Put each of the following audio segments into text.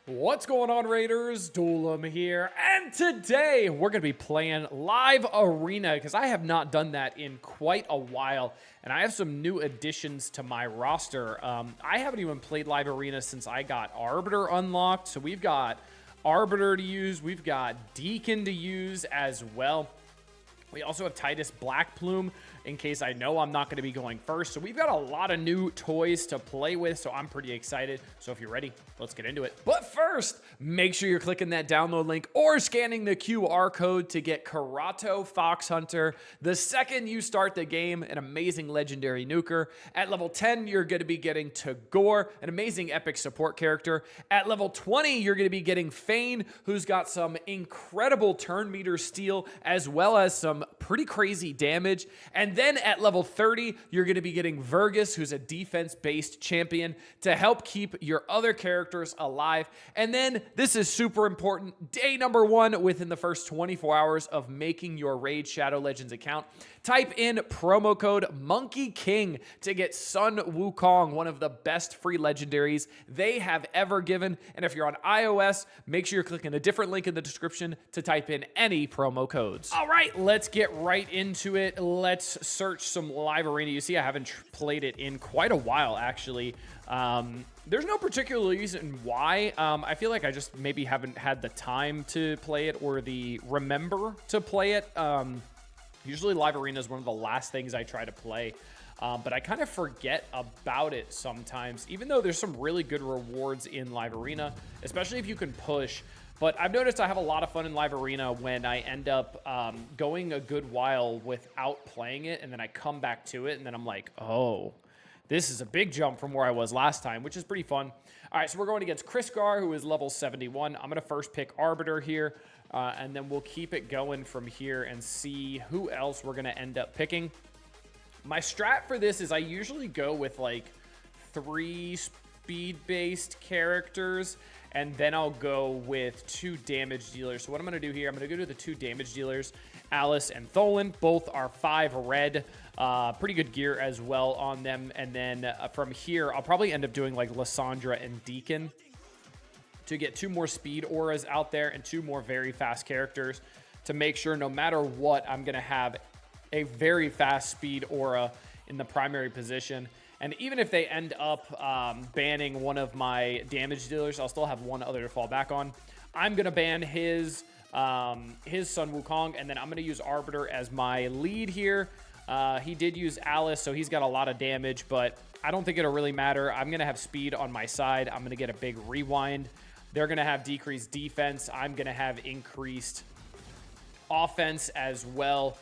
What's going on, Raiders? Doolum here, and today we're going to be playing live arena because I have not done that in quite a while, and I have some new additions to my roster. I haven't even played live arena since I got Arbiter unlocked, so we've got Arbiter to use, we've got Deacon to use as well. We also have Titus Blackplume in case I know I'm not going to be going first. So we've got a lot of new toys to play with, so I'm pretty excited. So if you're ready, let's get into it. But first, make sure you're clicking that download link or scanning the QR code to get Karato Fox Hunter. The second you start the game, an amazing legendary nuker. At level 10, you're going to be getting Tagore, an amazing epic support character. At level 20, you're going to be getting Fane, who's got some incredible turn meter steal, as well as some pretty crazy damage. And then at level 30, you're going to be getting Vergus, who's a defense-based champion, to help keep your other characters alive. And then, this is super important, day number 1 within the first 24 hours of making your Raid Shadow Legends account. Type in promo code Monkey King to get Sun Wukong, one of the best free legendaries they have ever given. And if you're on iOS, make sure you're clicking a different link in the description to type in any promo codes. All right, let's get right into it. Let's search some live arena. You see, I haven't played it in quite a while, actually. There's no particular reason why. I feel like I just maybe haven't had the time to play it or the remember to play it. Usually live arena is one of the last things I try to play, but I kind of forget about it sometimes, even though there's some really good rewards in live arena, especially if you can push. But I've noticed I have a lot of fun in live arena when I end up going a good while without playing it, and then I come back to it, and then I'm like, oh, this is a big jump from where I was last time, which is pretty fun. All right, so we're going against Kriskar, who is level 71. I'm going to first pick Arbiter here, and then we'll keep it going from here and see who else we're going to end up picking. My strat for this is I usually go with like 3 speed-based characters, and then I'll go with 2 damage dealers. So what I'm going to do here, I'm going to go to the 2 damage dealers, Alice and Tholen. Both are 5 red. Pretty good gear as well on them. And then from here, I'll probably end up doing like Lysandra and Deacon to get 2 more speed auras out there and 2 more very fast characters to make sure no matter what, I'm going to have a very fast speed aura in the primary position. And even if they end up banning one of my damage dealers, I'll still have one other to fall back on. I'm going to ban his Sun Wukong, and then I'm going to use Arbiter as my lead here. He did use Alice, so he's got a lot of damage, but I don't think it'll really matter. I'm going to have speed on my side. I'm going to get a big rewind. They're going to have decreased defense. I'm going to have increased offense as well.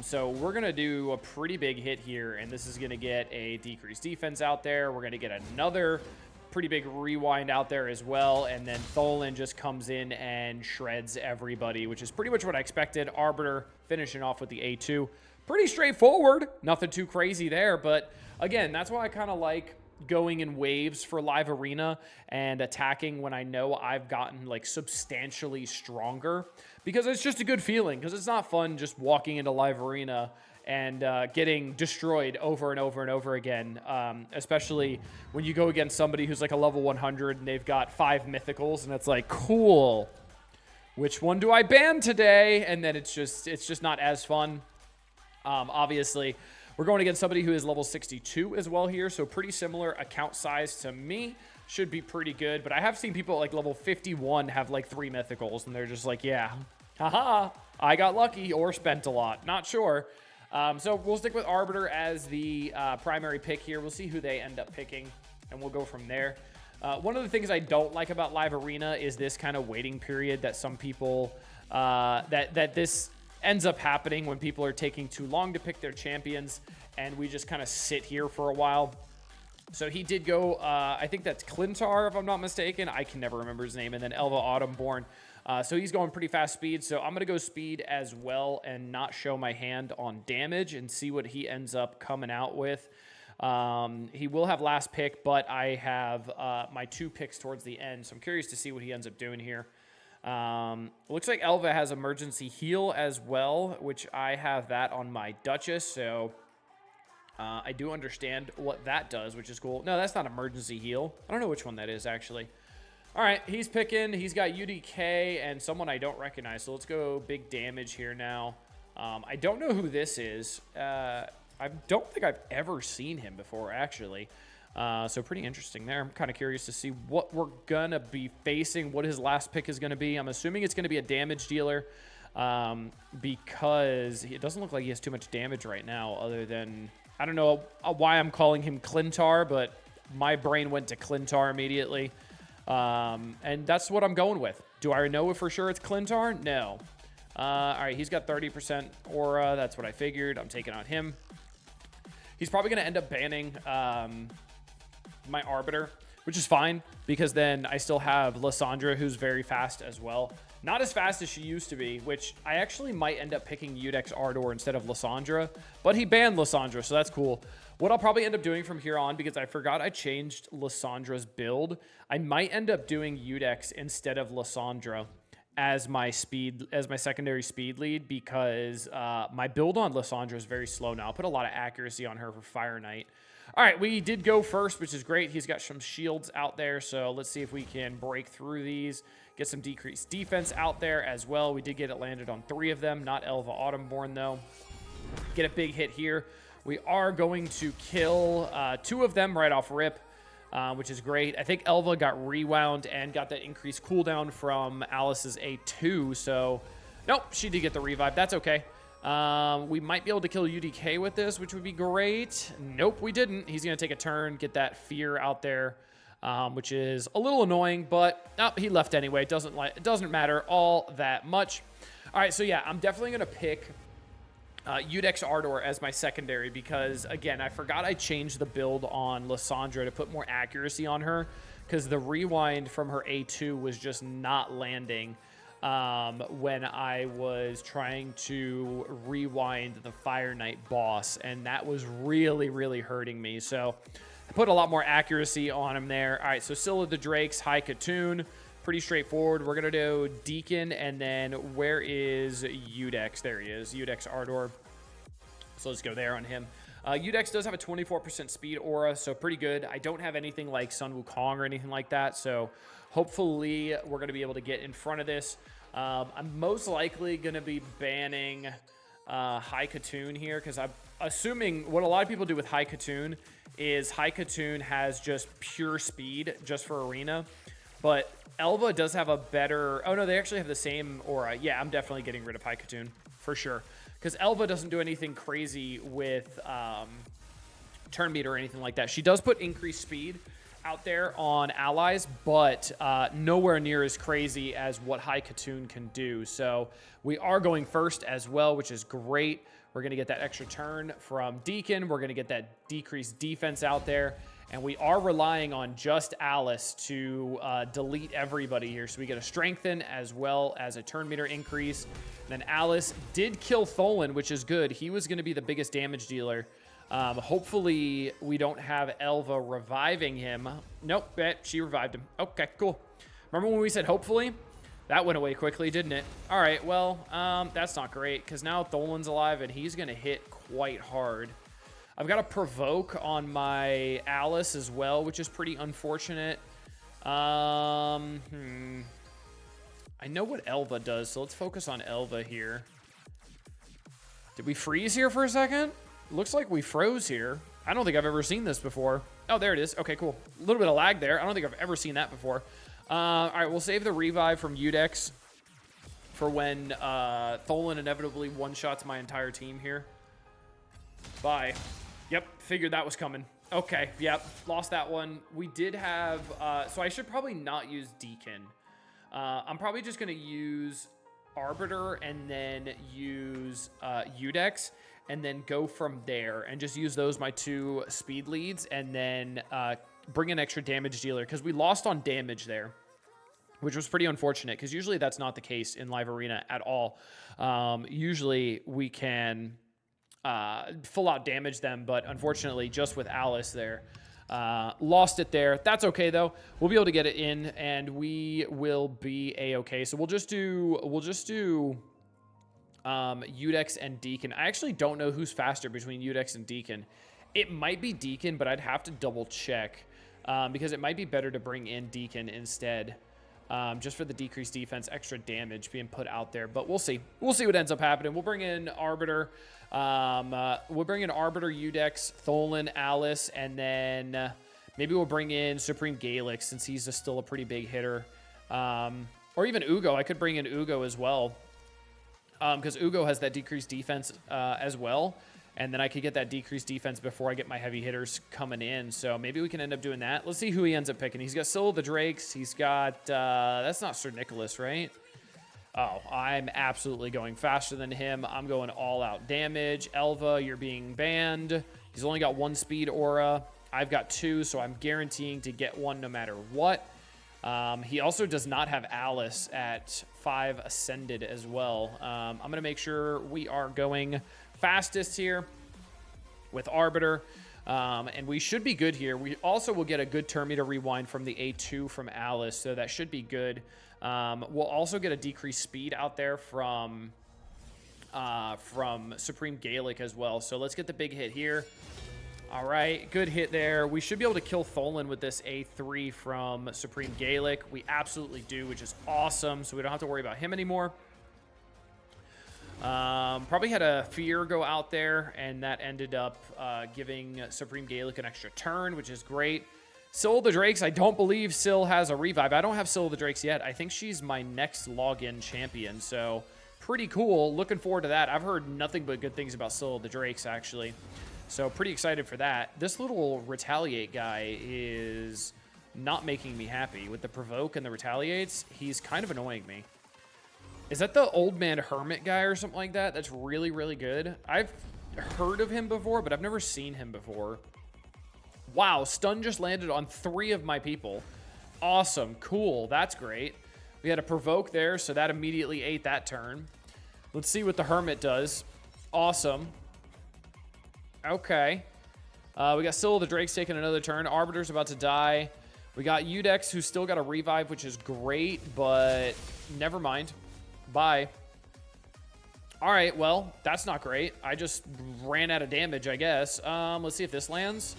So we're going to do a pretty big hit here, and this is going to get a decreased defense out there. We're going to get another pretty big rewind out there as well, and then Tholen just comes in and shreds everybody, which is pretty much what I expected. Arbiter finishing off with the A2. Pretty straightforward. Nothing too crazy there, but again, that's why I kind of like going in waves for live arena and attacking when I know I've gotten like substantially stronger, because it's just a good feeling, because it's not fun just walking into live arena and getting destroyed over and over and over again, especially when you go against somebody who's like a level 100 and they've got 5 mythicals, and it's like, cool, which one do I ban today? And then it's just not as fun. Obviously, we're going against somebody who is level 62 as well here, so pretty similar account size to me. Should be pretty good, but I have seen people at like level 51 have like 3 mythicals, and they're just like, yeah, haha, I got lucky or spent a lot. Not sure. So we'll stick with Arbiter as the primary pick here. We'll see who they end up picking, and we'll go from there. One of the things I don't like about live arena is this kind of waiting period that some people, that this ends up happening when people are taking too long to pick their champions, and we just kind of sit here for a while. So he did go, I think that's Clintar, if I'm not mistaken. I can never remember his name. And then Elva Autumnborn. So he's going pretty fast speed. So I'm going to go speed as well and not show my hand on damage and see what he ends up coming out with. He will have last pick, but I have my 2 picks towards the end. So I'm curious to see what he ends up doing here. Looks like Elva has emergency heal as well, which I have that on my Duchess. So I do understand what that does, which is cool. No, that's not emergency heal. I don't know which one that is, actually. All right, he's picking. He's got UDK and someone I don't recognize. So let's go big damage here now. I don't know who this is. I don't think I've ever seen him before, actually. So pretty interesting there. I'm kind of curious to see what we're going to be facing, what his last pick is going to be. I'm assuming it's going to be a damage dealer because it doesn't look like he has too much damage right now other than, I don't know why I'm calling him Clintar, but my brain went to Clintar immediately. And that's what I'm going with. Do I know for sure it's Clintar? No. All right, he's got 30% aura. That's what I figured. I'm taking out him. He's probably going to end up banning my Arbiter, which is fine because then I still have Lysandra, who's very fast as well. Not as fast as she used to be, which I actually might end up picking Udex Ardor instead of Lysandra, but he banned Lysandra, so that's cool. What I'll probably end up doing from here on, because I forgot I changed Lysandra's build, I might end up doing Udex instead of Lysandra as my secondary speed lead, because my build on Lysandra is very slow now. I'll put a lot of accuracy on her for Fire Knight. All right, we did go first, which is great. He's got some shields out there, so let's see if we can break through these, get some decreased defense out there as well. We did get it landed on 3 of them, not Elva Autumnborn, though. Get a big hit here. We are going to kill 2 of them right off rip, which is great. I think Elva got rewound and got that increased cooldown from Alice's A2, so nope, she did get the revive. That's okay. We might be able to kill UDK with this, which would be great. Nope, we didn't. He's going to take a turn, get that fear out there, which is a little annoying, but he left anyway. It doesn't matter all that much. All right, so yeah, I'm definitely going to pick Udex Ardor as my secondary because, again, I forgot I changed the build on Lysandra to put more accuracy on her because the rewind from her A2 was just not landing when I was trying to rewind the Fire Knight boss, and that was really, really hurting me. So I put a lot more accuracy on him there. All right, so Scylla the Drakes, High Katoon. Pretty straightforward. We're going to do Deacon, and then where is Udex? There he is, Udex Ardor. So let's go there on him. Udex does have a 24% speed aura, so pretty good. I don't have anything like Sun Wukong or anything like that, so hopefully we're going to be able to get in front of this. I'm most likely going to be banning High Katoon here because I'm assuming what a lot of people do with High Katoon is High Katoon has just pure speed just for arena, but Elva does have a better... Oh, no, they actually have the same aura. Yeah, I'm definitely getting rid of High Katoon for sure. Because Elva doesn't do anything crazy with turn meter or anything like that. She does put increased speed out there on allies, but nowhere near as crazy as what High Katoon can do. So we are going first as well, which is great. We're going to get that extra turn from Deacon. We're going to get that decreased defense out there. And we are relying on just Alice to delete everybody here. So we get a strengthen as well as a turn meter increase. And then Alice did kill Tholen, which is good. He was going to be the biggest damage dealer. Hopefully we don't have Elva reviving him. Nope, she revived him. Okay, cool. Remember when we said hopefully? That went away quickly, didn't it? All right, well, that's not great because now Tholen's alive and he's going to hit quite hard. I've got a provoke on my Alice as well, which is pretty unfortunate. I know what Elva does, so let's focus on Elva here. Did we freeze here for a second? Looks like we froze here. I don't think I've ever seen this before. Oh, there it is. Okay, cool. A little bit of lag there. I don't think I've ever seen that before. All right, we'll save the revive from Udex for when Tholen inevitably one-shots my entire team here. Bye. Yep, figured that was coming. Okay, yep, lost that one. We did have, so I should probably not use Deacon. I'm probably just going to use Arbiter and then use Udex and then go from there and just use those, my 2 speed leads, and then bring an extra damage dealer because we lost on damage there, which was pretty unfortunate because usually that's not the case in Live Arena at all. Usually we can... full out damage them, but unfortunately just with Alice there, lost it there. That's okay though. We'll be able to get it in and we will be a-okay. So we'll just do Udex and Deacon. I actually don't know who's faster between Udex and Deacon. It might be Deacon, but I'd have to double check because it might be better to bring in Deacon instead. just for the decreased defense, extra damage being put out there. But we'll see. We'll see what ends up happening. We'll bring in Arbiter. We'll bring in Arbiter, Udex, Tholen, Alice, and then maybe we'll bring in Supreme Gaelic since he's still a pretty big hitter. Or even Ugo. I could bring in Ugo as well because Ugo has that decreased defense as well. And then I could get that decreased defense before I get my heavy hitters coming in. So maybe we can end up doing that. Let's see who he ends up picking. He's got Syl the Drakes. He's got, that's not Sir Nicholas, right? Oh, I'm absolutely going faster than him. I'm going all out damage. Elva, you're being banned. He's only got 1 speed aura. I've got 2, so I'm guaranteeing to get 1 no matter what. He also does not have Alice at 5 ascended as well. I'm going to make sure we are going fastest here with Arbiter, and we should be good here. We also will get a good turn meter rewind from the A2 from Alice, so that should be good. We'll also get a decreased speed out there from Supreme Gaelic as well. So let's get the big hit here. All right, good hit there. We should be able to kill Tholen with this A3 from Supreme Gaelic. We absolutely do, which is awesome, so we don't have to worry about him anymore. Probably had a Fear go out there, and that ended up giving Supreme Gaelic an extra turn, which is great. Syl the Drakes, I don't believe Syl has a revive. I don't have Syl the Drakes yet. I think she's my next login champion, so pretty cool. Looking forward to that. I've heard nothing but good things about Syl the Drakes, actually. So pretty excited for that. This little Retaliate guy is not making me happy. With the Provoke and the Retaliates, he's kind of annoying me. Is that the Old Man Hermit guy or something like that? That's really, really good. I've heard of him before, but I've never seen him before. Wow, stun just landed on 3 of my people. Awesome, cool, that's great. We had a Provoke there, so that immediately ate that turn. Let's see what the Hermit does. Awesome. Okay. We got Syl the Drake's taking another turn. Arbiter's about to die. We got Udex, who's still got a revive, which is great, but never mind. Bye. All right, well, that's not great. I just ran out of damage, I guess. Let's see if this lands.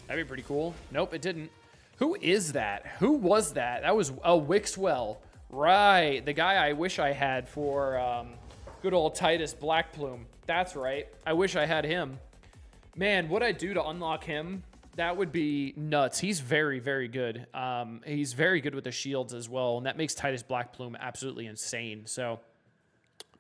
That'd be pretty cool. Nope, it didn't. Who is that? Who was that? That was Wixwell. Right, the guy I wish I had for good old Titus Blackplume. That's right. I wish I had him. Man, what I'd do to unlock him, that would be nuts. He's very, very good. He's very good with the shields as well, and that makes Titus Blackplume absolutely insane. So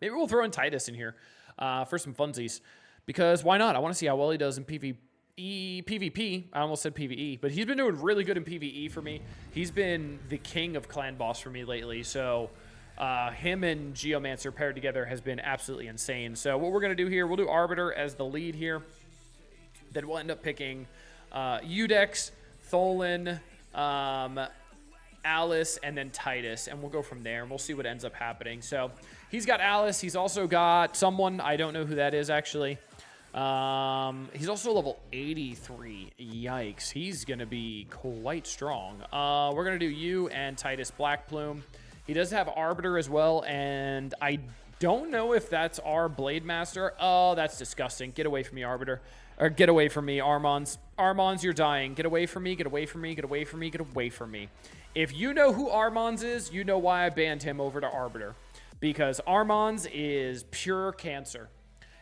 maybe we'll throw in Titus in here for some funsies, because why not? I want to see how well he does in PvP. I almost said PvE, but he's been doing really good in PvE for me. He's been the king of clan boss for me lately, so him and Geomancer paired together has been absolutely insane. So what we're going to do here, we'll do Arbiter as the lead here. Then we'll end up picking Udex, Tholen, Alice, and then Titus, and we'll go from there, and we'll see what ends up happening. So he's got Alice. He's also got someone. I don't know who that is, actually. He's also level 83. Yikes. He's going to be quite strong. We're going to do you and Titus Blackplume. He does have Arbiter as well, and I don't know if that's our Blade Master. Oh, that's disgusting. Get away from me, Arbiter. Or get away from me, Armons. Armons, you're dying. Get away from me, get away from me, get away from me, get away from me. If you know who Armons is, you know why I banned him over to Arbiter. Because Armons is pure cancer.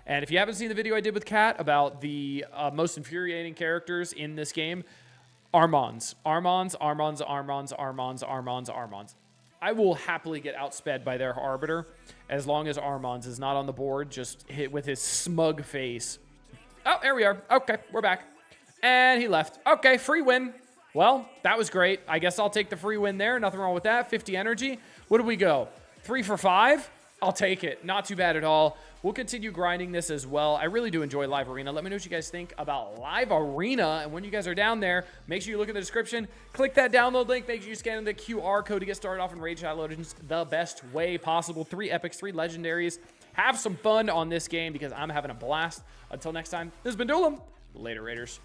And if you haven't seen the video I did with Kat about the most infuriating characters in this game, Armons. Armons, Armons, Armons, Armons, Armons, Armons. I will happily get outsped by their Arbiter as long as Armons is not on the board, just hit with his smug face. Oh, there we are. Okay, we're back. And he left. Okay, free win. Well, that was great. I guess I'll take the free win there. Nothing wrong with that. 50 energy. What do we go? 3 for 5? I'll take it. Not too bad at all. We'll continue grinding this as well. I really do enjoy Live Arena. Let me know what you guys think about Live Arena. And when you guys are down there, make sure you look in the description. Click that download link. Make sure you scan the QR code to get started off in Raid Shadow Legends the best way possible. 3 epics, 3 legendaries. Have some fun on this game because I'm having a blast. Until next time, this has been Duelim. Later, Raiders.